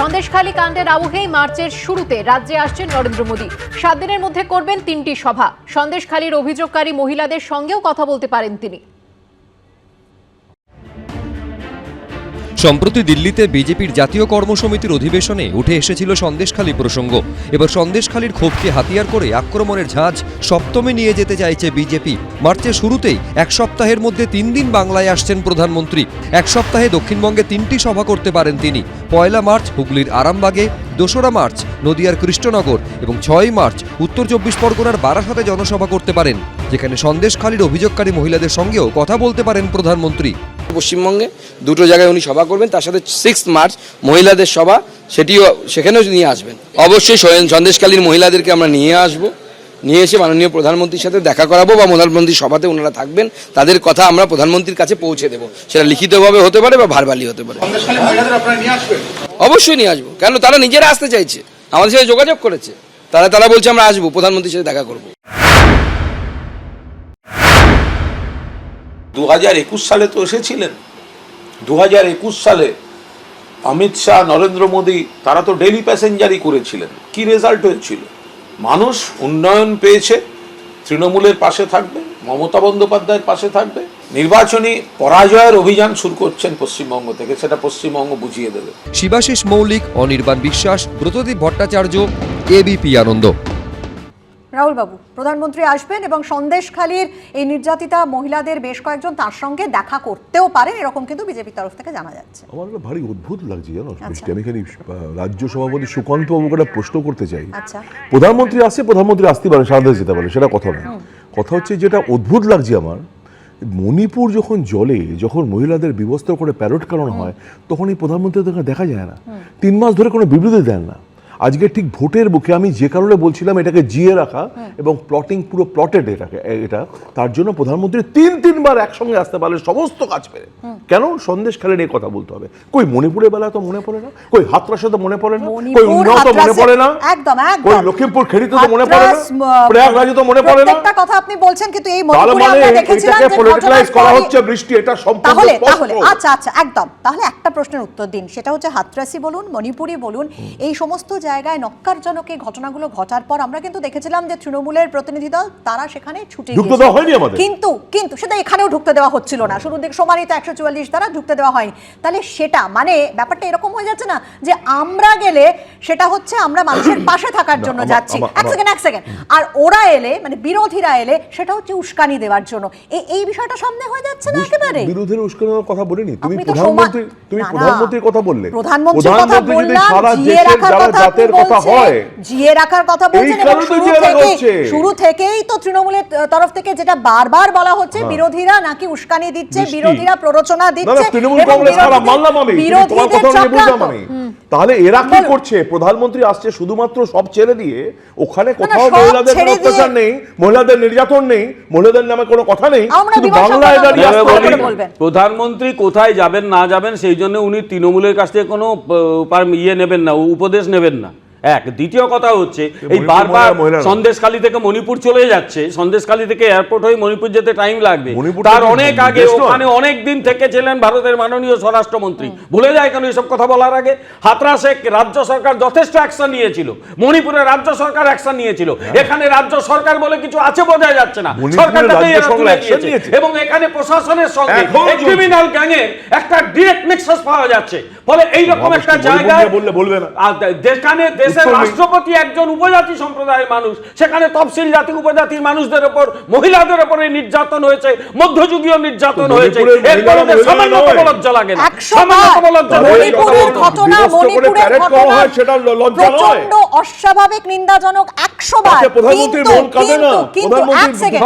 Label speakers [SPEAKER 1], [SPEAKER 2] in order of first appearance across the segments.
[SPEAKER 1] সন্দেশখালী কাণ্ডের আবহেই মার্চের শুরুতে রাজ্যে আসছেন নরেন্দ্র মোদী। 7 দিনের মধ্যে করবেন 3টি সভা। সন্দেশখালীর অভিযোগকারী মহিলাদের সঙ্গেও কথা বলতে পারেন তিনি।
[SPEAKER 2] সম্প্রতি দিল্লিতে বিজেপির জাতীয় কর্মসমিতির অধিবেশনে উঠে এসেছিল সন্দেশখালী প্রসঙ্গ। এবার সন্দেশখালীর ক্ষোভকে হাতিয়ার করে আক্রমণের ঝাঁজ সপ্তমে নিয়ে যেতে চাইছে বিজেপি। মার্চের শুরুতেই 1 সপ্তাহের মধ্যে 3 দিন বাংলায় আসছেন প্রধানমন্ত্রী। 1 সপ্তাহে দক্ষিণবঙ্গে 3টি সভা করতে পারেন তিনি। 1 মার্চ হুগলির আরামবাগে, 2 মার্চ নদিয়ার কৃষ্ণনগর এবং 6 মার্চ উত্তর 24 পরগনার বারাসাতে জনসভা করতে পারেন, যেখানে সন্দেশখালীর অভিযোগকারী মহিলাদের সঙ্গেও কথা বলতে পারেন প্রধানমন্ত্রী।
[SPEAKER 3] পশ্চিমবঙ্গে 2টো জায়গায় উনি সভা করবেন, তার সাথে 6 মার্চ মহিলাদের সভা, সেখানেও নিয়ে আসবেন। অবশ্যই সন্দেশখালীর মহিলাদেরকে আমরা নিয়ে আসবো, নিয়ে এসে মাননীয় প্রধানমন্ত্রীর সাথে দেখা করাবো বা প্রধানমন্ত্রীর সভাতে ওনারা থাকবেন, তাদের কথা আমরা প্রধানমন্ত্রীর কাছে পৌঁছে দেবো। সেটা লিখিতভাবে হতে পারে বা ভার্বালি হতে পারে। অবশ্যই নিয়ে আসবো, কেন তারা নিজেরা আসতে চাইছে, আমাদের সাথে যোগাযোগ করেছে, তারা বলছে আমরা আসবো, প্রধানমন্ত্রীর সাথে দেখা করবো।
[SPEAKER 4] 2021 সালে তো এসেছিলেন। 2021 সালে অমিত শাহ, নরেন্দ্র মোদী তারা তো ডেলি প্যাসেঞ্জারই করেছিলেন। কি রেজাল্ট হয়েছিল? মানুষ উন্নয়ন পেয়েছে, তৃণমূলের পাশে থাকবে, মমতা বন্দ্যোপাধ্যায়ের পাশে থাকবে। নির্বাচনী পরাজয়ের অভিযান শুরু করছেন পশ্চিমবঙ্গ থেকে, সেটা পশ্চিমবঙ্গ বুঝিয়ে দেবে।
[SPEAKER 2] শিবাশিস মৌলিক, অনির্বাণ বিশ্বাস, ব্রতদীপ ভট্টাচার্য, এবিপি আনন্দ।
[SPEAKER 5] রাহুল বাবু, প্রধানমন্ত্রী আসবেন এবং সন্দেশখালীর এই নির্যাতিতা মহিলাদের বেশ কয়েকজন তার সঙ্গে দেখা করতেও পারেন, এরকম কিন্তু বিজেপির তরফ থেকে জানা যাচ্ছে।
[SPEAKER 6] আমার ভারী অদ্ভুত লাগছে জানো বৃষ্টি। আমি এখানে রাজ্য সভাপতি সুকান্ত বাবুকে একটা প্রশ্ন করতে চাই। প্রধানমন্ত্রী আসছে, প্রধানমন্ত্রী আসতে পারে, সারা দেশ যেতে পারে, সেটা কথা নয়। কথা হচ্ছে যেটা অদ্ভুত লাগছে আমার, মণিপুর যখন জলে যখন মহিলাদের বিবস্ত্র করে প্যারোড করানো হয়, তখন এই প্রধানমন্ত্রী দেখা যায় না। 3 মাস ধরে কোনো বিবৃতি দেন না। আজকে ঠিক ভোটের বুকে আমি যে কারণে বলছিলাম এটাকে জিয়ে রাখা এবং প্লটিং পুরো প্লটেড, এটা তার জন্য প্রধানমন্ত্রী 3বার একসঙ্গে আসতে পারলে সমস্ত কাজ পেরে। কেন সন্দেশখালীর এই কথা বলতে হবে? কই মণিপুরের বেলা তো মনে পড়ে না, কই হাতরাসে তো মনে পড়ে না, কই উন্নত তো মনে পড়ে না, কই লক্ষ্মীমপুর খেড়িতে তো মনে পড়ে না, প্রয়াগরাজে তো মনে পড়ে না।
[SPEAKER 5] একটা কথা আপনি বলছেন, কিন্তু এই মণিপুরে আমরা দেখেছিলাম যে
[SPEAKER 6] পলিটিক্যালাইজ করা হচ্ছে বৃষ্টি, এটা সম্পূর্ণ
[SPEAKER 5] তাহলে আচ্ছা একদম। তাহলে একটা প্রশ্নের উত্তর দিন, সেটা হচ্ছে হাতরাসি বলুন, মণিপুরি বলুন, এই সমস্ত জায়গায় নক্কারজনক এই ঘটনাগুলো ঘটার পর আমরা কিন্তু দেখেছিলাম যে তৃণমূলের প্রতিনিধি দল তারা সেখানে ছুটে গিয়েছে, কিন্তু সেটা এখানেও ঢুকতে দেওয়া হচ্ছিল না। শুরুর দিকে সমানিত 144 দ্বারা ঢুকতে দেওয়া হয়নি। তাহলে সেটা মানে ব্যাপারটা এরকম হয়ে যাচ্ছে না যে আমরা গেলে সেটা হচ্ছে আমরা মানুষের পাশে থাকার জন্য যাচ্ছি, এক সেকেন্ড, আর ওরা এলে মানে বিরোধীরা এলে সেটা হচ্ছে উস্কানি দেওয়ার জন্য। এই বিষয়টা সামনে হয়ে যাচ্ছে না একেবারে।
[SPEAKER 6] বিরোধীর উস্কানির কথা বলিনি, তুমি প্রধানমন্ত্রীর কথা বললে।
[SPEAKER 5] প্রধানমন্ত্রীর কথা বললাম, জিয়ে রাখার কথা হয়, জিয়ে রাখার কথা বলছেন, এবং শুরু থেকেই তো তৃণমূলের তরফ থেকে যেটা বারবার বলা হচ্ছে, বিরোধীরা নাকি উস্কানি দিচ্ছে, বিরোধীরা প্ররোচনা দিচ্ছে।
[SPEAKER 6] তাহলে এরা কি করছে? প্রধানমন্ত্রী আসছে শুধুমাত্র সব ছেড়ে দিয়ে, ওখানে কোথাও মহিলাদের অত্যাচার নেই, মহিলাদের নির্যাতন নেই, মহিলাদের নামে কোনো কথা নেই, শুধু বাংলায় দাঁড়িয়ে
[SPEAKER 7] প্রধানমন্ত্রী কোথায় যাবেন না যাবেন সেই জন্য উনি তৃণমূলের কাছ থেকে কোনো নেবেন না, উপদেশ নেবেন না। দ্বিতীয় কথা হচ্ছে এই বারবার সন্দেশখালী থেকে মণিপুর চলে যাচ্ছে, সন্দেশখালী থেকে এয়ারপোর্ট হয়ে মণিপুর যেতে টাইম লাগবে। তার অনেক আগে ওখানে অনেক দিন থেকে ছিলেন ভারতের মাননীয় স্বরাষ্ট্রমন্ত্রী, ভুলে যায় কেন এসব কথা বলার আগে? হাতরাসে রাজ্য সরকার যথেষ্ট অ্যাকশন নিয়েছিল, মণিপুরে রাজ্য সরকার অ্যাকশন নিয়েছিল, এখানে রাজ্য সরকার বলে কিছু আছে বোঝা যাচ্ছে না, সরকারটাকেই এরা তুলে দিয়েছে। এবং এখানে প্রশাসনের সঙ্গে ক্রিমিনাল গ্যাংয়ের একটা ডিরেক্ট নেক্সাস পাওয়া যাচ্ছে। ফলে এইরকম একটা জায়গায় বলবে না, যেখানে দেশের রাষ্ট্রপতি একজন উপজাতি সম্প্রদায়ের মানুষ, সেখানে তফসিল জাতি উপজাতির মানুষদের উপর, মহিলাদের উপরে নির্যাতন হয়েছে, মধ্যযুগীয় নির্যাতন হয়েছে, এর কারণে সামান্যতম লজ্জা লাগে না, সামান্যতম লজ্জা লাগে।
[SPEAKER 5] মণিপুরের ঘটনা প্রচন্ড অস্বাভাবিক, নিন্দাজনক 100 বার। কিন্তু এক সেকেন্ড,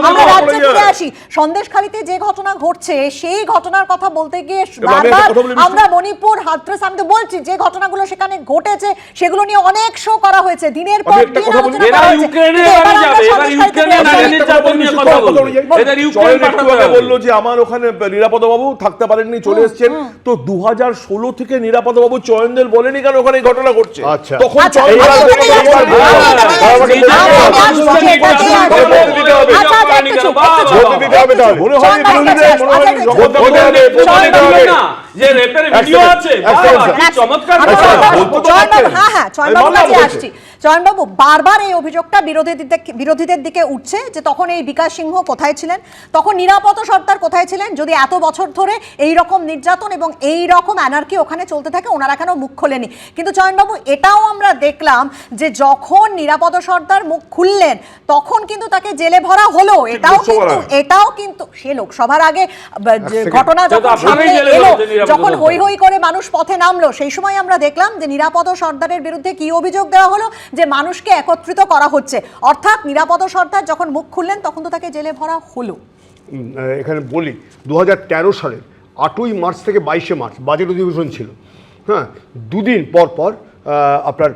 [SPEAKER 5] আমরা রাজ্যে ফিরে আসি। সন্দেশখালীতে যে ঘটনা ঘটছে সেই ঘটনার কথা বলতে গিয়ে বারবার আমরা মণিপুর, হাতরাস, আমি তো বলছি যে ঘটনাগুলো সেখানে ঘটেছে সেগুলো নিয়ে অনেক শো করা হয়েছে, দিনের পর দিন আলোচনা করা হয়েছে।
[SPEAKER 6] বললো যে আমার ওখানে নিরাপদ বাবু থাকতে পারেননি, চলে এসেছেন। তো 2016 থেকে নিরাপদ বাবু চয়নদের বলেনি কেন ওখানে এই ঘটনা ঘটছে? তখন
[SPEAKER 7] মনে হয় যে রেপের ভিডিও আছে, কি চমৎকার কথা।
[SPEAKER 5] চয়নবাবুর কাছে আসছি। চয়নবাবু, বারবার এই অভিযোগটা বিরোধীদের দিকে উঠছে যে তখন এই বিকাশ সিংহ কোথায় ছিলেন, তখন নিরাপদ সর্দার কোথায় ছিলেন, যদি এত বছর ধরে এই রকম নির্যাতন এবং এই রকম অ্যানার্কি ওখানে চলতে থাকে, ওনারা কেন মুখ খোলেনি? কিন্তু চয়নবাবু, এটাও আমরা দেখলাম যে যখন নিরাপদ সর্দার মুখ খুললেন তখন কিন্তু তাকে জেলে ভরা হলো। এটাও কিন্তু সে লোকসভার আগে ঘটনা যখন সামনে এলো, যখন হই হই করে মানুষ পথে নামলো, সেই সময় আমরা দেখলাম যে নিরাপদ সর্দারের বিরুদ্ধে কি অভিযোগ দেওয়া হলো, যে মানুষকে একত্রিত করা হচ্ছে। অর্থাৎ নিরাপদ সর্দার যখন মুখ খুললেন তখন তো তাকে জেলে ভরা হলো।
[SPEAKER 8] এখানে বলি 2013 সালের 8ই মার্চ থেকে 22শে মার্চ বাজেট অধিবেশন ছিল। হ্যাঁ, দুদিন পর পর আপনার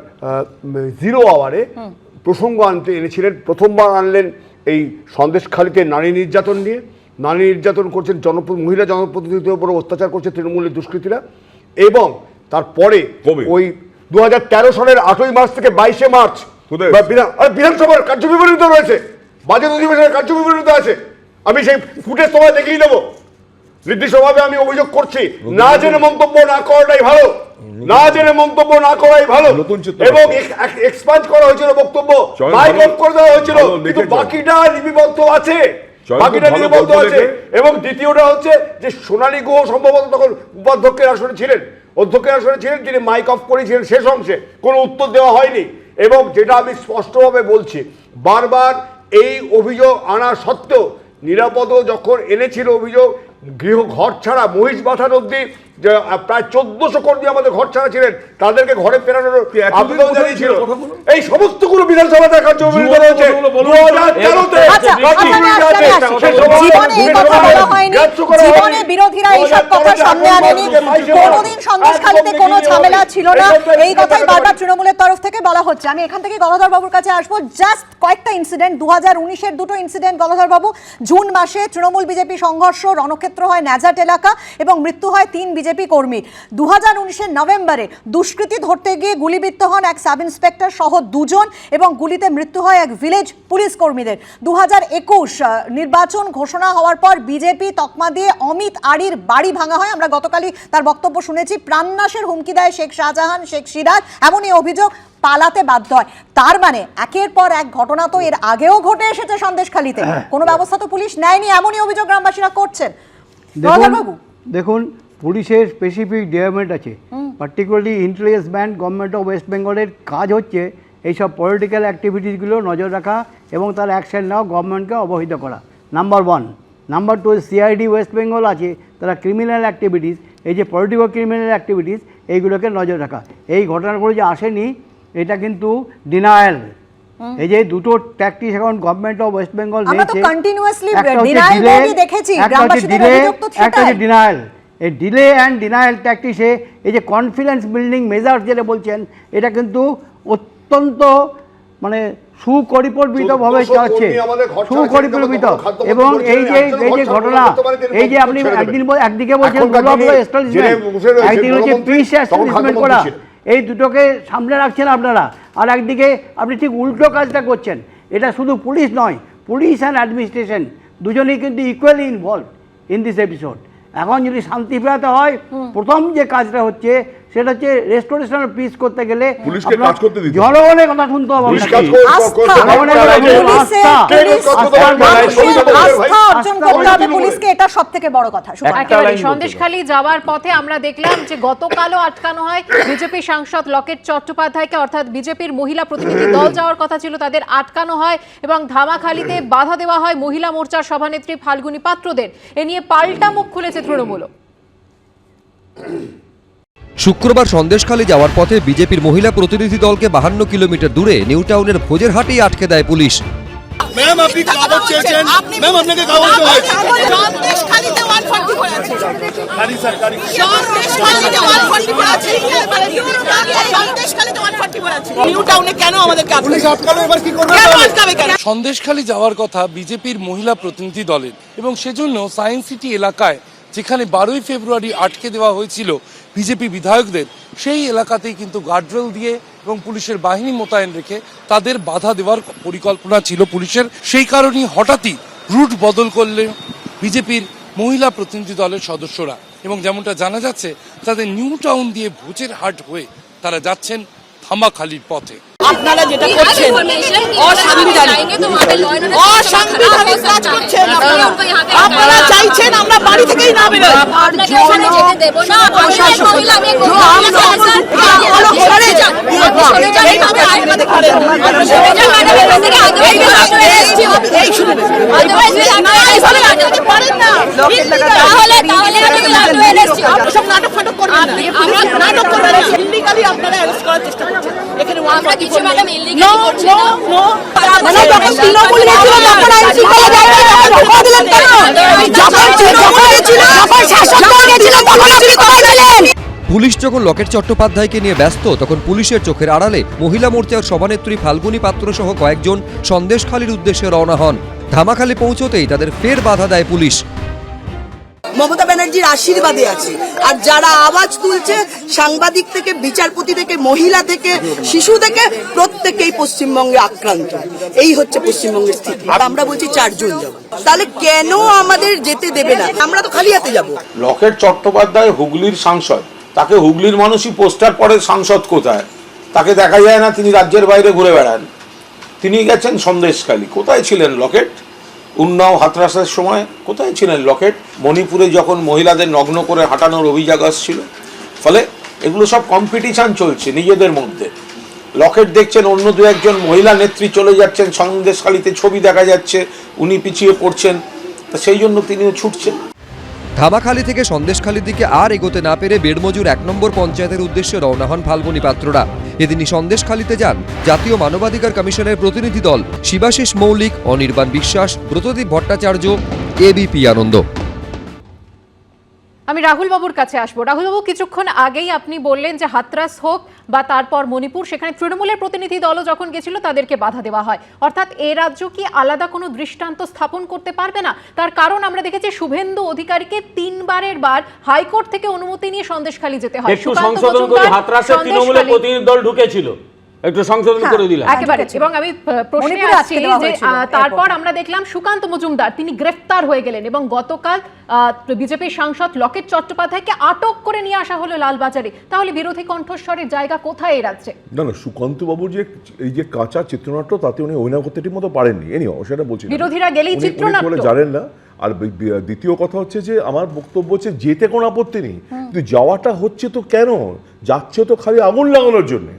[SPEAKER 8] 0 আওয়ারে প্রসঙ্গ এনেছিলেন। প্রথমবার আনলেন এই সন্দেশখালিতে নারী নির্যাতন নিয়ে। নারী নির্যাতন করছেন মহিলা জনপ্রতিনিধিদের উপর অত্যাচার করছে তৃণমূলের দুষ্কৃতীরা। এবং তারপরে ওই 2013 সালের 8ই মার্চ থেকে 22শে মার্চ বিধানসভার কার্যবিবরণীতে রয়েছে, বাজেট অধিবেশনের কার্যবিবরণীতে আছে। আমি সেই ফুটেজ তোমায় দেখিয়ে দেবো। নির্দিষ্টভাবে আমি অভিযোগ করছি, না জেনে মন্তব্য না করাটাই ভালো, না জেনে মন্তব্য না করাই ভালো। এবং এক্সপান্ড করা হয়েছিল বক্তব্য, মাইক অফ করে দেওয়া হয়েছিল, কিন্তু বাকিটা লিপিবদ্ধ আছে, বাকিটা লিপিবদ্ধ আছে। এবং দ্বিতীয়টা হচ্ছে যে সোনালী গুহ সম্ভবত তখন উপাধ্যক্ষের আসনে ছিলেন, অধ্যক্ষের আসনে ছিলেন, তিনি মাইক অফ করেছিলেন শেষ অংশে, কোনো উত্তর দেওয়া হয়নি। এবং যেটা আমি স্পষ্টভাবে বলছি, বারবার এই অভিযোগ আনা সত্ত্বেও নিরাপদ যখন এনেছিল অভিযোগ, ঘর ছাড়া মহিষ বাঁধান অব্দি প্রায় 1400 কর্মী আমাদের ঘর ছাড়া ছিলেন, তাদেরকে ঘরে ফেরানোর আবেদন জানিয়েছিল। এই সমস্তগুলো বিধানসভাতে কার্যবিবরণীতে রয়েছে। 2013-তে
[SPEAKER 5] জীবনে বিরোধীরা এইসব কথা সামনে আনেনি, কোনোদিন সন্দেশখালিতে কোনো ঝামেলা ছিল না, এই কথাই বারবার তৃণমূলের তরফ থেকে বলা হচ্ছে। আমি এখান থেকে গদাধর বাবুর কাছে আসবো। জাস্ট কয়েকটা ইনসিডেন্ট, 2019-এর দুটো ইনসিডেন্ট গদাধর বাবু। জুন মাসে তৃণমূল বিজেপি সংঘর্ষ, রণক্ষেত্র হয় ন্যাজাট এলাকা এবং মৃত্যু হয় 3 বিজেপি কর্মী। 2019-এর নভেম্বরে দুষ্কৃতী ধরতে গিয়ে গুলিবিদ্ধ হন এক সাব ইন্সপেক্টর সহ 2 জন এবং গুলিতে মৃত্যু হয় এক ভিলেজ পুলিশ কর্মীদের। 2021 নির্বাচন ঘোষণা হওয়ার পর বিজেপি তকমা দিয়ে অমিত আড়ির বাড়ি ভাঙা হয়। আমরা গতকালই তার বক্তব্য শুনেছি। প্রাণনাশের হুমকি দেয় শেখ শাহজাহান, শেখ সিরাজ, এমনই অভিযোগ, পালাতে বাধ্য হয়। তার মানে একের পর এক ঘটনা তো এর আগেও ঘটে এসেছে সন্দেশখালিতে, কোনো ব্যবস্থা তো পুলিশ নেয়নি, এমনই অভিযোগ গ্রামবাসীরা করছেন।
[SPEAKER 9] দেখুন, পুলিশের স্পেসিফিক ডিপার্টমেন্ট আছে, particularly intelligence band government of West বেঙ্গলের কাজ হচ্ছে এইসব পলিটিক্যাল অ্যাক্টিভিটিসগুলো নজর রাখা এবং তার অ্যাকশন নেওয়া, গভর্নমেন্টকে অবহিত করা, number 1। Number 2, CID West Bengal আছে, তারা ক্রিমিনাল অ্যাক্টিভিটিস, এই যে পলিটিক্যাল ক্রিমিনাল অ্যাক্টিভিটিস, এইগুলোকে নজর রাখা। এই ঘটনাগুলো যে আসেনি এটা কিন্তু ডিনায়াল। এই যে দুটো ট্যাকটিস এখন গভর্নমেন্ট অফ ওয়েস্ট বেঙ্গল নিয়েছে, একটা হচ্ছে ডিনায়াল। এই ডিলে অ্যান্ড ডিনায়াল ট্যাকটিসে এই যে কনফিডেন্স বিল্ডিং মেজার যেটা বলছেন, এটা কিন্তু অত্যন্ত মানে সুপরিকল্পিতভাবে চলছে, সুপরিকল্পিত। এবং এই যে ঘটনা, এই যে আপনি একদিকে বলছেন একদিকে হচ্ছে পিস এস্টাবলিশমেন্ট করা, এই দুটোকে সামনে রাখছেন আপনারা, আর একদিকে আপনি ঠিক উল্টো কাজটা করছেন। এটা শুধু পুলিশ নয়, পুলিশ অ্যান্ড অ্যাডমিনিস্ট্রেশন দুজনেই কিন্তু equally involve in this episode. এখন যদি শান্তি ফেরাতে হয়, প্রথম যে কাজটা হচ্ছে সেটা হচ্ছে রেস্টোরেশন অফ পিস করতে গেলে জনগণের কথা শুনতে হবে,
[SPEAKER 5] এটা সবথেকে বড় কথা।
[SPEAKER 1] সন্দেশখালী যাওয়ার পথে আমরা দেখলাম যে গতকালও আটকানো হয় বিজেপি সাংসদ লকেট চট্টোপাধ্যায়কে, অর্থাৎ বিজেপির মহিলা প্রতিনিধি দল যাওয়ার কথা ছিল তাদের আটকানো হয় এবং ধামাখালিতে বাধা দেওয়া হয় মহিলা মোর্চার সভানেত্রী ফাল্গুনী পাত্রদের। এ নিয়ে পাল্টা মুখ খুলেছে তৃণমূল।
[SPEAKER 2] শুক্রবার সন্দেশখালী যাওয়ার পথে বিজেপির মহিলা প্রতিনিধি দলকে 52 কিলোমিটার দূরে নিউ টাউনের ভোজের হাটেই আটকে দেয় পুলিশ।
[SPEAKER 10] ম্যাম, আপনি কাগজ চেয়েছেন, ম্যাম আপনাকে কাগজ দেওয়া হয়েছে। সন্দেশখালীতে 140 করে আছে, সরকারি সন্দেশখালীতে 140 করে আছে, সন্দেশখালীতে 140 করে আছে। নিউ টাউনে কেন আমাদেরকে পুলিশ আটকালো? এবার কি করবে?
[SPEAKER 11] সন্দেশখালী যাওয়ার কথা বিজেপির মহিলা প্রতিনিধি দলের, এবং সেজন্য সায়েন্স সিটি এলাকায় যেখানে 12ই ফেব্রুয়ারি আটকে দেওয়া হয়েছিল বিজেপি বিধায়কদের, সেই এলাকাতেই কিন্তু গার্ডরেল দিয়ে এবং পুলিশের বাহিনী মোতায়েন রেখে তাদের বাধা দেওয়ার পরিকল্পনা ছিল পুলিশের। সেই কারণেই হঠাৎই রুট বদল করলেন বিজেপির মহিলা প্রতিনিধি দলের সদস্যরা। এবং যেমনটা জানা যাচ্ছে তাদের নিউ টাউন দিয়ে ভোজের হাট হয়ে তারা যাচ্ছেন ধামাখালির পথে।
[SPEAKER 10] আপনারা যেটা করছেন অসাংবিধানিক কাজ করছেন আপনারা চাইছেন আমরা বাড়ি থেকেই না বেরোই নাটক ফাটক করবেন নাটক করবেন ইল্লিগালি আপনারা অ্যারেস্ট করার চেষ্টা করছেন এখানে আমরা কিছু ম্যাডাম ইল্লিগালি করছি না মানে যখন তৃণমূল গেছিল তখন আইন শৃঙ্খলা জায়গায় ঢোকা দিলেন কেন যখন তৃণমূল গেছিল যখন শাসক দল গেছিল তখন আপনি কোথায় ছিলেন?
[SPEAKER 2] পুলিশ যখন লকেট চট্টোপাধ্যায়কে নিয়ে ব্যস্ত তখন পুলিশের চোখের আড়ালে মহিলা মোর্চার সভানেত্রী ফাল্গুনী পাত্র সহ কয়েকজন সন্দেশখালির উদ্দেশ্যে রওনা হন। ধামাখালি পৌঁছতেই তাদের ফের বাধা দেয় পুলিশ।
[SPEAKER 10] মমতা ব্যানার্জির আশীর্বাদে আছে, আর যারা আওয়াজ তুলছে সাংবাদিক থেকে বিচারপতি থেকে মহিলা থেকে শিশু থেকে প্রত্যেকেই পশ্চিমবঙ্গে আক্রান্ত। এই হচ্ছে পশ্চিমবঙ্গের স্থিতি। আর আমরা বলছি 4 জন যাব, তাহলে কেন আমাদের যেতে দেবে না? আমরা তো খালি হাতে যাব।
[SPEAKER 4] লকেট চট্টোপাধ্যায় হুগলির সাংসদ, তাকে হুগলির মানুষই পোস্টার পরে সাংসদ কোথায়, তাকে দেখা যায় না, তিনি রাজ্যের বাইরে ঘুরে বেড়ান। তিনি গেছেন সন্দেশখালি। কোথায় ছিলেন লকেট? উন্নাও হাতরাসের সময় কোথায় ছিলেন লকেট? মণিপুরে যখন মহিলাদের নগ্ন করে হাঁটানোর অভিযোগ আসছিল। ফলে এগুলো সব কম্পিটিশন চলছে নিজেদের মধ্যে। লকেট দেখছেন অন্য দু একজন মহিলা নেত্রী চলে যাচ্ছেন সন্দেশখালিতে, ছবি দেখা যাচ্ছে উনি পিছিয়ে পড়ছেন, তা সেই জন্য তিনিও ছুটছেন।
[SPEAKER 2] ধামাখালি থেকে সন্দেশখালির দিকে আর এগোতে না পেরে বেড়মজুর 1 নম্বর পঞ্চায়েতের উদ্দেশ্যে রওনা হন ফাল্গুনী পাত্ররা। এদিনই সন্দেশখালিতে যান জাতীয় মানবাধিকার কমিশনের প্রতিনিধি দল শিবাশিস মৌলিক, অনির্বাণ বিশ্বাস, ব্রতদীপ ভট্টাচার্য, এবিপি আনন্দ।
[SPEAKER 1] আমি রাহুল বাবুর কাছে আসবো। রাহুল বাবু, কিছুক্ষণ আগেই আপনি বললেন যে হাতরাস হোক বা তারপর মণিপুর, সেখানে তৃণমূলের প্রতিনিধি দলও যখন গেছিল তাদেরকে বাধা দেওয়া হয়। অর্থাৎ এ রাজ্য কি আলাদা কোনো দৃষ্টান্ত স্থাপন করতে পারবে না? তার কারণ আমরা দেখেছি শুভেন্দু অধিকারীকে 3 বারের বার হাইকোর্ট থেকে অনুমতি নিয়ে সন্দেশখালি যেতে হয়।
[SPEAKER 7] একটু সংশোধন করে হাতরাসে তৃণমূলের প্রতিনিধি দল ঢুকেছিল, একটু সংশোধন করে দিলাম
[SPEAKER 1] একেবারে। এবং আমি প্রশ্নে আসছি যে তারপর আমরা দেখলাম সুকান্ত মজুমদার তিনি গ্রেফতার হয়ে গেলেন এবং গতকাল বিজেপির সাংসদ লকেট চট্টোপাধ্যায়কে আটক করে নিয়ে আসা হলো লালবাজারে। তাহলে বিরোধী কণ্ঠস্বরের জায়গা কোথায় এই রাজ্যে?
[SPEAKER 6] না না, সুকান্ত বাবুর যে এই যে কাঁচা চিত্রনাট্য, তাতে উনি অভিনয় করতে ঠিক মতো পারেননি। সেটা বলছি,
[SPEAKER 1] বিরোধীরা গেলেই চিত্রনাট্য
[SPEAKER 6] জানেন না। আর দ্বিতীয় কথা হচ্ছে যে আমার বক্তব্য হচ্ছে যেতে কোনো আপত্তি নেই, কিন্তু যাওয়াটা হচ্ছে তো কেন? যাচ্ছে তো খালি আগুন লাগানোর জন্য,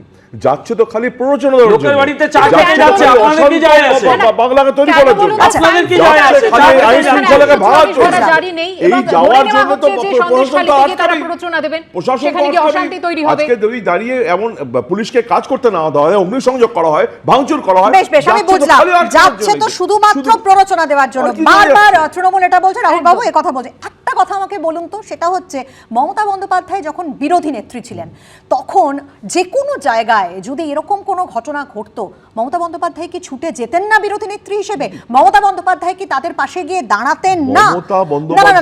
[SPEAKER 6] যাচ্ছে তো খালি প্ররোচনা দেওয়ার জন্য,
[SPEAKER 7] বাড়িতে চা খেতে যাচ্ছে, আপনাদের কি যায় আসে?
[SPEAKER 6] বাংলাকে তৈরি করার জন্য,
[SPEAKER 7] আপনাদের কি যায় আসে?
[SPEAKER 6] খালি আইন শৃঙ্খলাকে ভাঙার জন্য।
[SPEAKER 1] জারি নেই
[SPEAKER 6] এই
[SPEAKER 1] এবং
[SPEAKER 6] যাওয়ার জন্য তো
[SPEAKER 1] প্রশাসন তারা প্ররোচনা দেবেন, সেখানে কি অশান্তি তৈরি হবে?
[SPEAKER 6] আজকে যদি দাঁড়িয়ে এমন পুলিশকে কাজ করতে না দেওয়া হয়, অগ্নিসংযোগ করা হয়, ভাঙচুর করা হয়,
[SPEAKER 5] বেশ আমি বুঝলাম, যাচ্ছে তো শুধুমাত্র প্ররোচনা দেওয়ার জন্য। বারবার তৃণমূল এটা বলছে, রাহুল বাবু এই কথা বলছে। একটা কথা আমাকে বলুন তো, সেটা হচ্ছে মমতা বন্দ্যোপাধ্যায় যখন বিরোধী নেত্রী ছিলেন তখন যে কোনো জায়গায় যদি এরকম কোনো ঘটনা ঘটতো, মমতা বন্দ্যোপাধ্যায় কি ছুটে যেতেন না বিরোধী নেত্রী হিসেবে? মমতা বন্দ্যোপাধ্যায় কি তাদের পাশে গিয়ে দাঁড়াতেন না?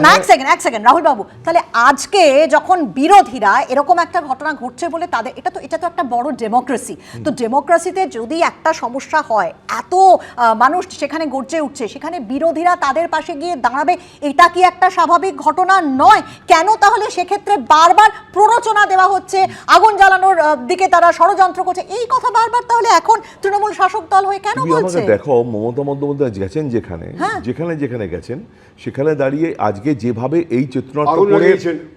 [SPEAKER 5] না, এক সেকেন্ড রাহুল বাবু, তাহলে আজকে যখন বিরোধীরা এরকম একটা ঘটনা ঘটছে বলে তাদের এটা তো একটা বড় ডেমোক্রেসি। তো ডেমোক্রেসিতে যদি একটা সমস্যা হয়, এত মানুষ সেখানে গর্জে উঠছে, সেখানে বিরোধীরা তাদের পাশে গিয়ে দাঁড়াবে, এটা কি একটা স্বাভাবিক ঘটনা নয়? কেন তাহলে সেক্ষেত্রে বারবার প্ররোচনা দেওয়া হচ্ছে, আগুন জ্বালানোর দিকে তারা ষড়যন্ত্র করছে, এই কথা বারবার তাহলে এখন তৃণমূল শাসক দল হয়ে কেন বলছে?
[SPEAKER 6] দেখো, মমতা বন্দ্যোপাধ্যায় গেছেন যেখানে গেছেন, সেখানে দাঁড়িয়ে আজকে যেভাবে এই চিত্রনাট্য করে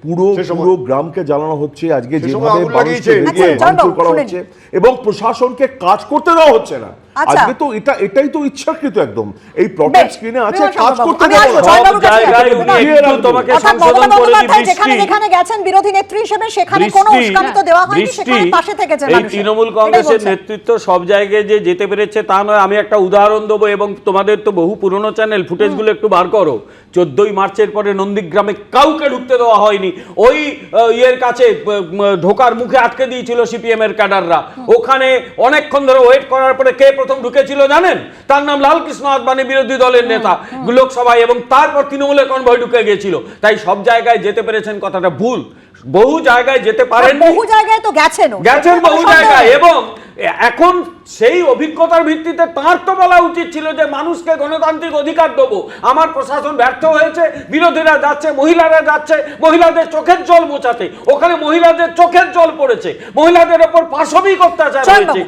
[SPEAKER 6] পুরো গ্রামকে জ্বালানো হচ্ছে, আজকে যেভাবে ভাঙচুর করা হচ্ছে এবং প্রশাসনকে কাজ করতে দেওয়া হচ্ছে না, আজকে তো এটাই তো ইচ্ছাকৃত একদম। এই প্রোটেক্ট স্ক্রিনে আছে, কাজ করতে দেওয়া
[SPEAKER 5] যেখানে গেছেন বিরোধী নেত্রী হিসেবে, সেখানে কোনো উস্কানি তো দেওয়া হয়নি, সেখানে পাশে থেকেছেন।
[SPEAKER 7] এই তৃণমূল কংগ্রেসের নেতৃত্ব সব জায়গায় যে যেতে পেরেছে তা নয়। আমি একটা উদাহরণ দেবো, এবং তোমাদের তো বহু পুরনো চ্যানেল, ফুটেজগুলো একটু বার করো। 14ই মার্চের পরে নন্দীগ্রামে কাউকে ঢুকতে দেওয়া হয়নি। ওই ইয়ের কাছে ঢোকার মুখে আটকে দিয়েছিল সিপিএম এর ক্যাডাররা। ওখানে অনেকক্ষণ ধরে ওয়েট করার পরে কে প্রথম ঢুকেছিল জানেন? তার নাম লালকৃষ্ণ আদবানি, বিরোধী দলের নেতা লোকসভায়, এবং তারপর তৃণমূলের কনভয় ঢুকে গিয়েছিল। তাই সব জায়গায় যেতে পেরেছেন কথাটা ভুল। বহু জায়গায় যেতে পারেন,
[SPEAKER 5] বহু জায়গায় তো গেছেন
[SPEAKER 7] বহু জায়গায়। এবং এখন সেই অভিজ্ঞতার ভিত্তিতে তার তো বলা উচিত ছিল যে মানুষকে গণতান্ত্রিক অধিকার দেবো, আমার প্রশাসন ব্যর্থ হয়েছে, বিরোধীরা যাচ্ছে, মহিলারা যাচ্ছে মহিলাদের চোখের জল মোছাতে, ওখানে মহিলাদের চোখের জল পড়েছে, মহিলাদের ওপর পাশবিক অত্যাচার হয়েছে।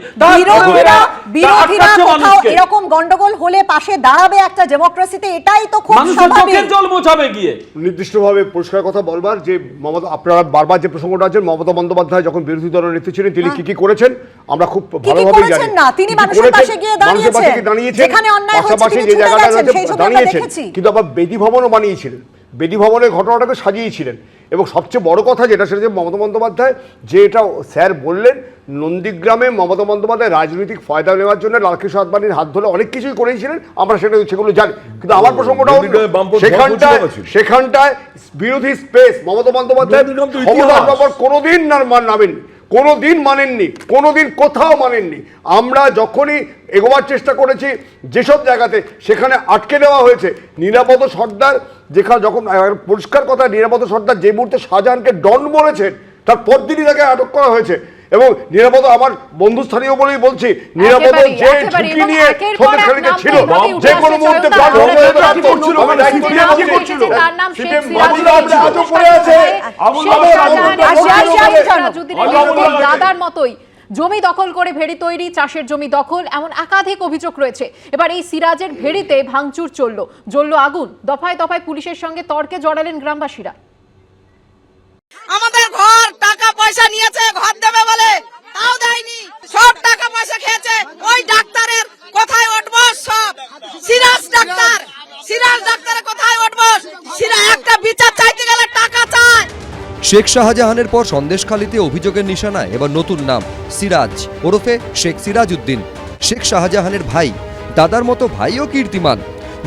[SPEAKER 5] বিরোধীরা কোথাও এরকম গন্ডগোল হলে পাশে দাঁড়াবে একটা ডেমোক্রেসিতে, এটাই তো খুব স্বাভাবিক।
[SPEAKER 7] চোখের জল মোছাবে গিয়ে
[SPEAKER 8] নির্দিষ্টভাবে পরিষ্কার কথা বলবার যে মমতা, আপনারা বারবার যে প্রসঙ্গটা আছেন, মমতা বন্দ্যোপাধ্যায় যখন বিরোধী দলের নেত্রী ছিলেন তিনি কি কি করেছেন আমরা খুব ভালোভাবে জানি।
[SPEAKER 5] না, তিনি মানুষের পাশে গিয়ে দাঁড়িয়েছেন, যেখানে অন্যায় হচ্ছে তিনি ছুটে গেছেন, সেই ছবি আমরা দেখেছি।
[SPEAKER 8] কিন্তু আবার বেদি ভবনও বানিয়েছিলেন, বেদি ভবনের ঘটনাটাকে সাজিয়েছিলেন। এবং সবচেয়ে বড় কথা যেটা, সেটা যে মমতা বন্দ্যোপাধ্যায় যে এটা স্যার বললেন, নন্দীগ্রামে মমতা বন্দ্যোপাধ্যায় রাজনৈতিক ফায়দা নেওয়ার জন্য লালকৃষ্ণ আদবানির হাত ধরে অনেক কিছুই করেছিলেন, আমরা সেগুলো জানি। কিন্তু আমার প্রসঙ্গটা সেখানটায় বিরোধী স্পেস মমতা বন্দ্যোপাধ্যায় কোনোদিন নামেননি, কোনোদিন মানেননি, কোনোদিন কোথাও মানেননি। আমরা যখনই এগোবার চেষ্টা করেছি যেসব জায়গাতে, সেখানে আটকে দেওয়া হয়েছে। নিরাপদ সর্দার যখন পরিষ্কার কথা, নিরাপদ সর্দার যে মুহূর্তে শাহজাহানকে ডন বলেছেন তার পরদিনই তাকে আটক করা হয়েছে। এবং নিরাপদ, আমার বন্ধুস্থানীয় বলেই বলছি, নিরাপদ যে ঝুঁকি নিয়ে সন্দেশখালীতে ছিল, যে কোনো মুহূর্তে
[SPEAKER 1] দাদার মতোই জমি দখল করে ভেড়ি তৈরি, চাষের জমি দখল, এমন একাধিক অভিযোগ রয়েছে। এবার এই সিরাজের ভেড়িতে ভাঙচুর জ্বলল আগুন, দফায় দফায় পুলিশের সঙ্গে তর্কে জড়ালেন গ্রামবাসীরা।
[SPEAKER 10] আমাদের ঘর টাকা পয়সা নিয়েছে ঘর দেবে বলে, তাও দেয়নি, সব টাকা পয়সা খেয়েছে। ওই ডাক্তারের কোথায় উঠবো? সব সিরাজ ডাক্তারের কোথায় উঠবো? একটা বিচার চাইতে গেলে টাকা চায়।
[SPEAKER 2] শেখ শাহজাহানের পর সন্দেশখালীতে অভিযোগের নিশানায় এবার নতুন নাম সিরাজ ওরফে শেখ সিরাজউদ্দিন। শেখ শাহজাহানের ভাই, দাদার মতো ভাইও কীর্তিমান।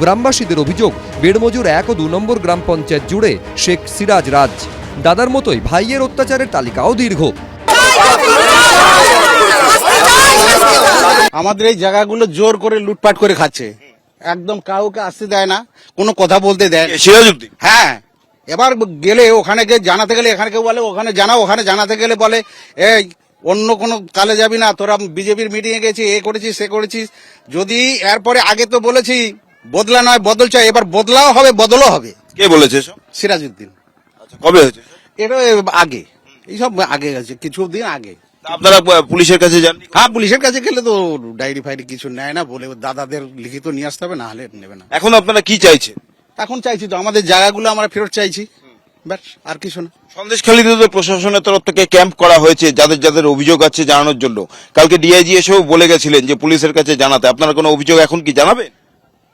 [SPEAKER 2] গ্রামবাসীদের অভিযোগ, বেড়মজুর 1 ও 2 নম্বর গ্রাম পঞ্চায়েত জুড়ে শেখ সিরাজ রাজ। দাদার মতোই ভাইয়ের অত্যাচারের তালিকাও দীর্ঘ।
[SPEAKER 12] আমাদের এই জায়গাগুলো জোর করে লুটপাট করে খাচ্ছে, একদম কাউকে আসতে দেয় না, কোনো কথা বলতে দেয়।
[SPEAKER 13] সিরাজউদ্দিন,
[SPEAKER 12] হ্যাঁ, এবার গেলে ওখানে গিয়ে জানাতে গেলে, এখানে কেউ বলে ওখানে জানাও, ওখানে জানাতে গেলে বলে এই অন্য কোনো কালে যাবি না, তোরা বিজেপির মিটিং এ গেছিস, এ করেছিস সে করেছিস। যদি এরপরে আগে তো বলেছি বদলা নয় বদল চাই, এবার বদলাও হবে, বদলও হবে।
[SPEAKER 13] কে বলেছে?
[SPEAKER 12] সিরাজউদ্দিন।
[SPEAKER 13] কবে হয়েছে
[SPEAKER 12] এটা? আগে, এইসব আগে গেছে, কিছুদিন আগে।
[SPEAKER 13] আপনারা পুলিশের কাছে যান?
[SPEAKER 12] হ্যাঁ, পুলিশের কাছে গেলে তো ডায়েরি ফাইরি কিছু নেয় না, বলে দাদাদের লিখিত নিয়ে আসতে হবে, না হলে নেবে না।
[SPEAKER 13] এখন আপনারা কি চাইছেন?
[SPEAKER 12] এখন চাইছি তো আমাদের জায়গাগুলো আমরা ফেরত চাইছি, ব্যাস, আর কিছু না।
[SPEAKER 13] সন্দেশখালীতে তো প্রশাসনের তরফ থেকে ক্যাম্প করা হয়েছে যাদের যাদের অভিযোগ আছে জানানোর জন্য। কালকে ডিআইজি এসেও বলে গেছিলেন যে পুলিশের কাছে জানাতে। আপনারা কোনো অভিযোগ এখন কি জানাবেন?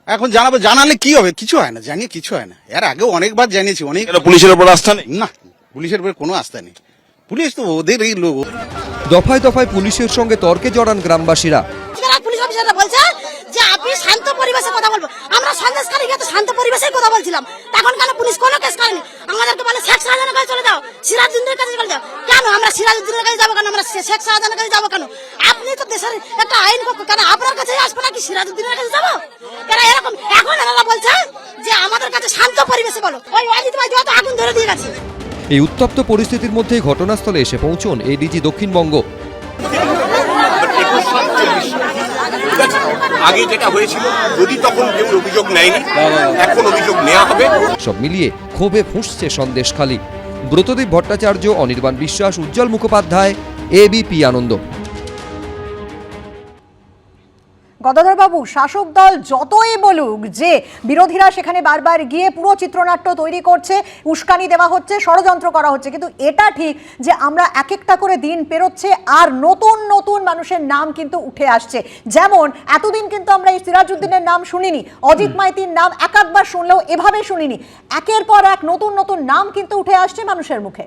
[SPEAKER 12] এখন জানাবো, জানালে কি হবে? কিছু হয় না, জানিয়ে কিছু হয় না। এর আগেও অনেকবার জানিয়েছি, অনেক।
[SPEAKER 13] পুলিশের উপর আস্থা নেই?
[SPEAKER 12] না, পুলিশের উপর কোনো আস্থা নেই, পুলিশ তো ওদের এই লোক।
[SPEAKER 2] দফায় দফায় পুলিশের সঙ্গে তর্কে জড়ান গ্রামবাসীরা।
[SPEAKER 10] পুলিশ অফিসাররা বলছে যে আপনি শান্ত পরিবেশে কথা বলবো। আমরা সন্দেশখালী গিয়ে তো শান্ত পরিবেশে কথা বলছিলাম, এখন কেন পুলিশ কোনো কেস করেনি? আমাদেরকে বলে শেখ শাহজাহানের কাছে চলে যাও, সিরাজউদ্দিনের কাছে চলে যাও। কেন আমরা সিরাজউদ্দিনের কাছে যাবো? কেন আমরা শেখ শাহজাহানের কাছে যাবো? কেন আপনি তো দেশের একটা আইন, কেন আপনার কাছে আসবো নাকি সিরাজউদ্দিনের কাছে যাবো? কেন এরকম? এখন এনারা বলছে যে আমাদের কাছে শান্ত পরিবেশে বলো। ওই অজিত ভাই যত আগুন ধরে দিয়ে গেছে।
[SPEAKER 2] এই উত্তপ্ত পরিস্থিতির মধ্যেই ঘটনাস্থলে এসে পৌঁছন এডিজি দক্ষিণবঙ্গ।
[SPEAKER 13] আগে যেটা হয়েছিল, যদি তখন কেউ অভিযোগ নেয়নি, এখন অভিযোগ নেওয়া হবে।
[SPEAKER 2] সব মিলিয়ে ক্ষোভে ফুঁসছে সন্দেশখালী। ব্রতদীপ ভট্টাচার্য, অনির্বাণ বিশ্বাস, উজ্জ্বল মুখোপাধ্যায়, এবিপি আনন্দ।
[SPEAKER 5] গদাধর বাবু, শাসক দল যতই বলুক যে বিরোধীরা সেখানে বারবার গিয়ে পুরো চিত্রনাট্য তৈরি করছে, উস্কানি দেওয়া হচ্ছে, ষড়যন্ত্র করা হচ্ছে, কিন্তু এটা ঠিক যে আমরা এক একটা করে দিন পেরোচ্ছে আর নতুন নতুন মানুষের নাম কিন্তু উঠে আসছে। যেমন এতদিন কিন্তু আমরা এই সিরাজউদ্দিনের নাম শুনিনি, অজিত মাইতির নাম এক একবার শুনলেও এভাবে শুনিনি। একের পর এক নতুন নতুন নাম কিন্তু উঠে আসছে মানুষের মুখে।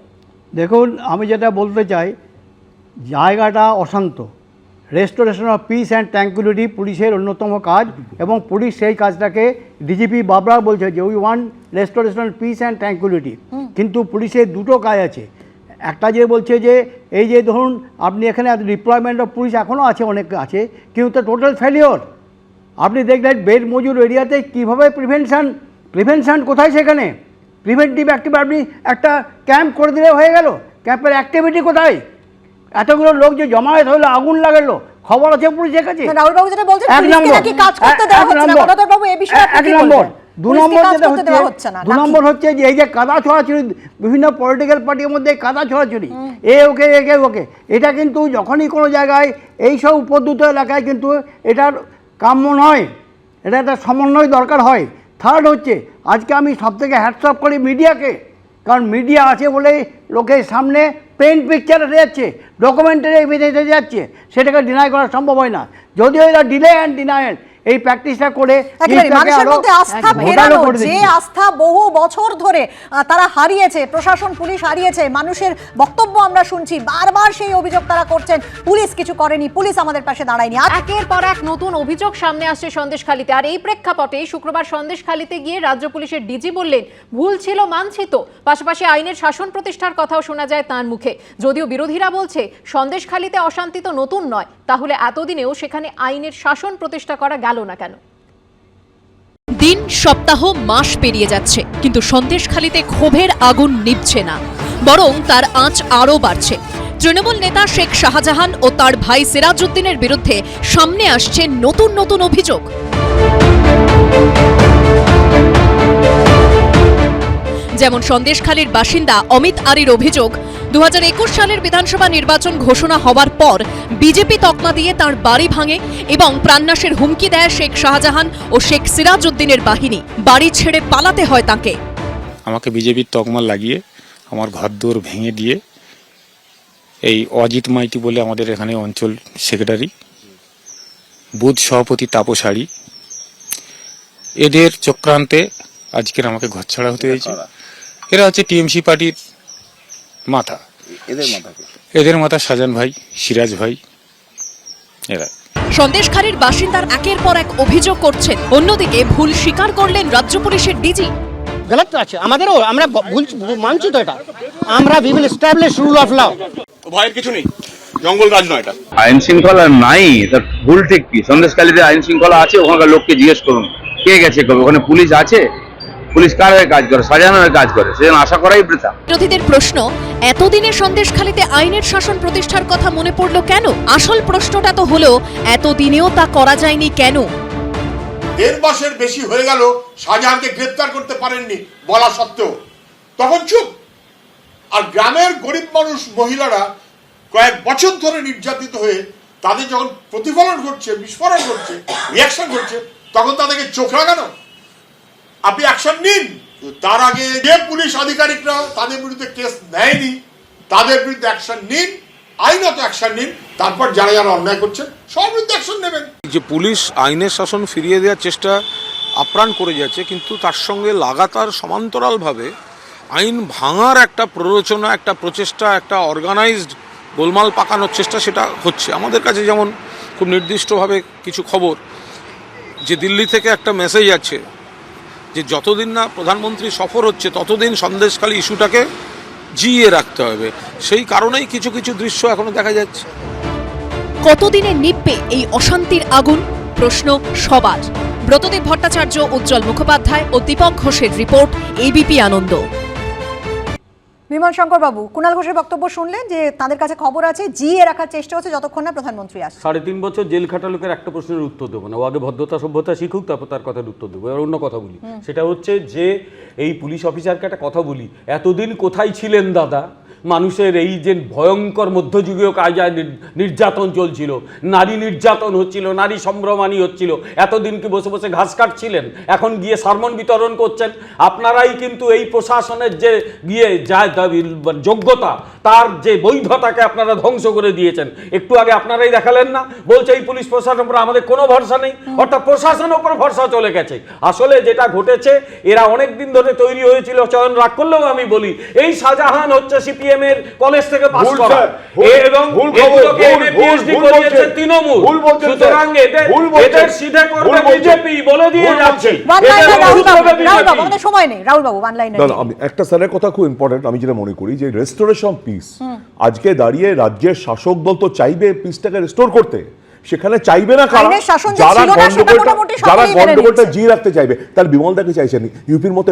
[SPEAKER 9] দেখুন, আমি যেটা বলতে চাই, জায়গাটা অশান্ত। Restoration of peace and tranquillity পুলিশের অন্যতম কাজ, এবং পুলিশ সেই কাজটাকে, ডিজিপি বাবরা বলছে যে we want restoration of peace and tranquillity. কিন্তু পুলিশের দুটো কাজ আছে। একটা যে বলছে যে এই যে ধরুন আপনি এখানে ডিপ্লয়মেন্ট অফ পুলিশ এখনও আছে, অনেক আছে, কিন্তু টোটাল ফেলিওর। আপনি দেখলেন বেড মজুর এরিয়াতে কীভাবে প্রিভেনশন কোথায়? সেখানে প্রিভেন্টিভ অ্যাক্টিভিটি আপনি একটা ক্যাম্প করে দিলে হয়ে গেল, ক্যাম্পের অ্যাক্টিভিটি কোথায়? এতগুলো লোক যে জমায়েত হলো, আগুন লাগালো, খবর আছে পুলিশের কাছে।
[SPEAKER 5] রাহুল বাবু যেটা বলছেন,
[SPEAKER 9] এক
[SPEAKER 5] পুলিশকে
[SPEAKER 9] নম্বর,
[SPEAKER 5] নাকি কাজ করতে দেওয়া
[SPEAKER 9] এক
[SPEAKER 5] হচ্ছে না।
[SPEAKER 9] নম্বর,
[SPEAKER 5] গণধর বাবু এই বিষয়ে আপনি
[SPEAKER 9] এক
[SPEAKER 5] কি
[SPEAKER 9] নম্বর।
[SPEAKER 5] বলবেন?
[SPEAKER 9] দু
[SPEAKER 5] পুলিশকে
[SPEAKER 9] নম্বর
[SPEAKER 5] কাজ
[SPEAKER 9] যেটা
[SPEAKER 5] করতে দেওয়া হচ্ছে না,
[SPEAKER 9] দু
[SPEAKER 5] নাকি?
[SPEAKER 9] নম্বর হচ্ছে যে এই যে কাদা ছড়াছড়ি, বিভিন্ন পলিটিক্যাল পার্টির মধ্যে কাদা ছড়াছড়ি, ওকে একে ওকে, এটা কিন্তু যখনই কোনো জায়গায় এইসব উপদ্রুত এলাকায় কিন্তু এটার কাম্য নয়, এটা একটা সমন্বয় দরকার হয়। থার্ড হচ্ছে, আজকে আমি সবথেকে হ্যাটস অফ করি মিডিয়াকে, কারণ মিডিয়া আছে বলেই লোকের সামনে পেন পিকচার এসে যাচ্ছে, ডকুমেন্টারি এভিডেন্স এসে যাচ্ছে, সেটাকে ডিনাই করা সম্ভব হয় না। যদিও এরা ডিলে অ্যান্ড ডিনায়াল এই প্র্যাকটিসটা করে
[SPEAKER 5] একেবারে মানুষের মধ্যে আস্থা ফেরানো, যে আস্থা বহু বছর ধরে তারা হারিয়েছে, প্রশাসন পুলিশ হারিয়েছে, মানুষের বক্তব্য আমরা শুনছি, বারবার সেই অভিযোগ তারা করছেন, পুলিশ কিছু করেনি, পুলিশ আমাদের পাশে দাঁড়ায়নি।
[SPEAKER 1] একের পর এক নতুন অভিযোগ সামনে আসছে সন্দেশখালীতে। আর এই প্রেক্ষাপটে শুক্রবার সন্দেশখালীতে গিয়ে রাজ্য পুলিশের ডিজি বললেন, ভুল ছিল মানছি তো, পাশাপাশি আইনের শাসন প্রতিষ্ঠার কথাও শোনা যায় তার মুখে। যদিও বিরোধীরা বলছে সন্দেশখালীতে অশান্তি তো নতুন নয়, তাহলে এতদিনেও সেখানে আইনের শাসন প্রতিষ্ঠা করা গেল না কেন?
[SPEAKER 14] দিন, সপ্তাহ, মাস পেরিয়ে যাচ্ছে, কিন্তু সন্দেশখালীতে ক্ষোভের আগুন নিভছে না, বরং তার আঁচ আরও বাড়ছে। তৃণমূল নেতা শেখ শাহজাহান ও তার ভাই সিরাজউদ্দিনের বিরুদ্ধে সামনে আসছে নতুন নতুন অভিযোগ। যেমন সন্দেশখালীর বাসিন্দা অমিত আরির অভিযোগ, 2021 সালের বিধানসভা নির্বাচন ঘোষণা হওয়ার পর বিজেপি তকমা দিয়ে তার বাড়ি ভাঙে এবং প্রাণনাশের হুমকি দেয় শেখ শাহজাহান ও শেখ সিরাজউদ্দিনের বাহিনী। বাড়ি ছেড়ে পালাতে হয় তাকে।
[SPEAKER 15] আমাকে বিজেপির তকমা লাগিয়ে আমার ঘরদোর ভেঙে দিয়ে, এই অজিত মাইতি বলে আমাদের এখানে অঞ্চল সেক্রেটারি, বুথ সভাপতি তাপসারী, এদের চক্রান্তে আজকের আমাকে ঘরছাড়া হতে হয়েছে। এরা হচ্ছে টিএমসি পার্টির মাথা। এদের মাথা শাহজাহান ভাই, সিরাজ ভাই, এরা।
[SPEAKER 14] সন্দেশখালীর বাসিন্দার একের পর এক অভিযোগ করছেন, অন্যদিকে ভুল স্বীকার করলেন রাজ্য পুলিশের ডিজি।
[SPEAKER 9] গলত আছে আমাদেরও, আমরা ভুল মানছি তো, এটা আমরা we will establish rule of law.
[SPEAKER 13] ভয়ের কিছু নেই, জঙ্গল রাজ নয় এটা।
[SPEAKER 16] আইন শৃঙ্খলা নাই, তার ভুল ঠিক কি? সন্দেশখালীতে আইন শৃঙ্খলা আছে, ওখানকার লোককে জিজ্ঞেস করুন কে গেছে কবে, ওখানে পুলিশ আছে? পুলিশ কার হয়ে কাজ করে? শাহজাহানের হয়ে কাজ করে, সেজন্য আশা করাই বৃথা।
[SPEAKER 14] বিরোধীদের প্রশ্ন, এতদিনে সন্দেশখালীতে আইনের শাসন প্রতিষ্ঠার কথা মনে পড়লো কেন? আসল প্রশ্নটা তো হলো, এতদিনেও তা করা যায়নি কেন?
[SPEAKER 17] 1.5 মাসের বেশি হয়ে গেল শাহজাহানকে গ্রেফতার করতে পারেননি বলা সত্ত্বেও, তখন চুপ। আর গ্রামের গরিব মানুষ, মহিলারা কয়েক বছর ধরে নির্যাতিত হয়ে তাদের যখন প্রতিফলন ঘটছে, বিস্ফোরণ ঘটছে, রিয়াকশন ঘটছে, তখন তাদেরকে চোখ লাগানো। আপনি অ্যাকশন নিন। তার আগে যে পুলিশ আধিকারিকরা তাদের বিরুদ্ধে কেস নেয়নি, তাদের বিরুদ্ধে অ্যাকশন নিন, আইনত অ্যাকশন নিন। তারপর যারা যারা অন্যায় করছেন সব বিরুদ্ধে অ্যাকশন নেবেন।
[SPEAKER 4] যে পুলিশ আইনের শাসন ফিরিয়ে দেওয়ার চেষ্টা আপ্রাণ করে যাচ্ছে, কিন্তু তার সঙ্গে লাগাতার সমান্তরালভাবে আইন ভাঙার একটা প্ররোচনা, একটা প্রচেষ্টা, একটা অর্গানাইজড গোলমাল পাকানোর চেষ্টা সেটা হচ্ছে। আমাদের কাছে যেমন খুব নির্দিষ্টভাবে কিছু খবর, যে দিল্লি থেকে একটা মেসেজ আছে যে যতদিন না প্রধানমন্ত্রী সফর হচ্ছে ততদিন সন্দেশখালী ইস্যুটাকে জিইয়ে রাখতে হবে। সেই কারণেই কিছু কিছু দৃশ্য এখনো দেখা যাচ্ছে।
[SPEAKER 14] কতদিনে নিভবে এই অশান্তির আগুন? প্রশ্ন সবার। ব্রতদেব ভট্টাচার্য, উজ্জ্বল মুখোপাধ্যায় ও দীপক ঘোষের রিপোর্ট, এবিপি আনন্দ।
[SPEAKER 5] বিমল শঙ্কর বাবু, কুণাল ঘোষের বক্তব্য শুনলেন যে তাদের কাছে খবর আছে, জিয়ে রাখার চেষ্টা হচ্ছে যতক্ষণ না প্রধানমন্ত্রী আসে।
[SPEAKER 7] 3.5 বছর জেল খাটা লোকের একটা প্রশ্নের উত্তর দেবো না, ও আগে ভদ্রতা সভ্যতা শিখুক, তারপর তার কথার উত্তর দেবো। এবার অন্য কথা বলি, সেটা হচ্ছে যে এই পুলিশ অফিসারকে একটা কথা বলি, এতদিন কোথায় ছিলেন দাদা? মানুষের এই যে ভয়ঙ্কর মধ্যযুগীয় কায়দায় নির্যাতন চলছিল, নারী নির্যাতন হচ্ছিল, নারী সম্ভ্রমানি হচ্ছিল, এতদিন কি বসে বসে ঘাস কাটছিলেন? এখন গিয়ে সারমন বিতরণ করছেন। আপনারাই কিন্তু এই প্রশাসনের যে গিয়ে যা যোগ্যতা, তার যে বৈধতাকে আপনারা ধ্বংস করে দিয়েছেন। একটু আগে আপনারাই দেখালেন না, বলছে এই পুলিশ প্রশাসনের উপর আমাদের কোনো ভরসা নেই, অর্থাৎ প্রশাসনের উপর ভরসা চলে গেছে। আসলে যেটা ঘটেছে, এরা অনেক দিন ধরে তৈরি হয়েছিল, চয়ন রাগ করলেও আমি বলি, এই শাহজাহান হচ্ছে সিপিএম এর কলেজ থেকে পাস করা এবং এগুলোকে এনে পিএইচডি করিয়েছে তৃণমূল। সুতরাং এদের সিধে করবে বিজেপি, বলে দিয়ে যাচ্ছে।
[SPEAKER 5] সময় নেই রাহুল বাবু, ওয়ান লাইনে
[SPEAKER 6] আমি একটা স্যারের কথা খুব ইম্পর্টেন্ট, আমি যেটা মনে করি যে রেস্টোরেশন পিস, আজকে দাঁড়িয়ে রাজ্যের শাসক দল তো চাইবে পিসটাকে রেস্টোর করতে, সেখানে চাইবে না কারা,
[SPEAKER 5] আইনের শাসন যে
[SPEAKER 6] যারা
[SPEAKER 5] ছিল না সেটা মোটামুটি সকলেই মেনে
[SPEAKER 6] গন্ডগোলটা
[SPEAKER 5] নিয়েছে।
[SPEAKER 6] জিয়ে রাখতে চাইবে। তার বিমল দাকে চাইছেন, ইউপির মতো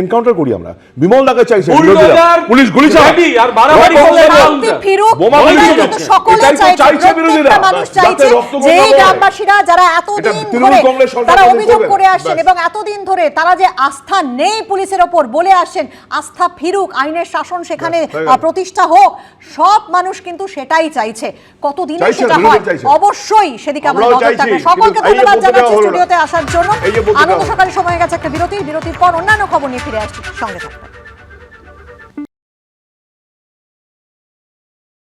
[SPEAKER 6] এনকাউন্টার করি আমরা, বিমল দাকে চাইছেন,
[SPEAKER 7] বুলডোজার,
[SPEAKER 6] পুলিশ গুলি চালায়,
[SPEAKER 7] গাড়ি আর বাড়াবাড়ি করলে
[SPEAKER 5] শান্তি ফিরুক,
[SPEAKER 6] বোমা
[SPEAKER 5] এটাই
[SPEAKER 6] গুলি
[SPEAKER 5] কিন্তু
[SPEAKER 6] চালায়।
[SPEAKER 5] সকলে
[SPEAKER 6] এটাই তো
[SPEAKER 5] চাইছে,
[SPEAKER 6] চাইছে বিরোধীরা,
[SPEAKER 5] প্রত্যেকটা মানুষ
[SPEAKER 6] যাতে
[SPEAKER 5] চাইছে
[SPEAKER 6] রক্ত
[SPEAKER 5] যে এই
[SPEAKER 6] গঙ্গা বয়।
[SPEAKER 5] গ্রামবাসীরা যারা এতদিন
[SPEAKER 6] এটা তৃণমূল
[SPEAKER 5] ধরে
[SPEAKER 6] কংগ্রেস সরকার
[SPEAKER 5] তারা
[SPEAKER 6] বন্ধ
[SPEAKER 5] অভিযোগ
[SPEAKER 6] করবে।
[SPEAKER 5] করে আসছেন এবং এতদিন ধরে তারা যে আস্থা নেই পুলিশের ওপর বলে আসছেন, আস্থা ফিরুক, আইনের শাসন সেখানে প্রতিষ্ঠা হোক, সব মানুষ কিন্তু সেটাই চাইছে। কতদিনে
[SPEAKER 6] চাইছে,
[SPEAKER 5] সেটা হয়
[SPEAKER 6] বিরোধীরা চাইছে।
[SPEAKER 5] অবশ্যই সেদিকে আমরা
[SPEAKER 6] আমরাও
[SPEAKER 5] নজর
[SPEAKER 6] চাইছি,
[SPEAKER 5] থাকবে। সকলকে
[SPEAKER 6] কিন্তু এই যে
[SPEAKER 5] ধন্যবাদ
[SPEAKER 6] বলতে
[SPEAKER 5] জানাচ্ছি
[SPEAKER 6] দেওয়া হলো না।
[SPEAKER 5] স্টুডিওতে আসার জন্য।
[SPEAKER 6] এই যে বলতে
[SPEAKER 5] আনন্দ
[SPEAKER 6] দেওয়া হলো না।
[SPEAKER 5] সকালের সময় গেছে একটা বিরতির পর অন্যান্য খবর নিয়ে ফিরে আসছি, সঙ্গে থাকবেন।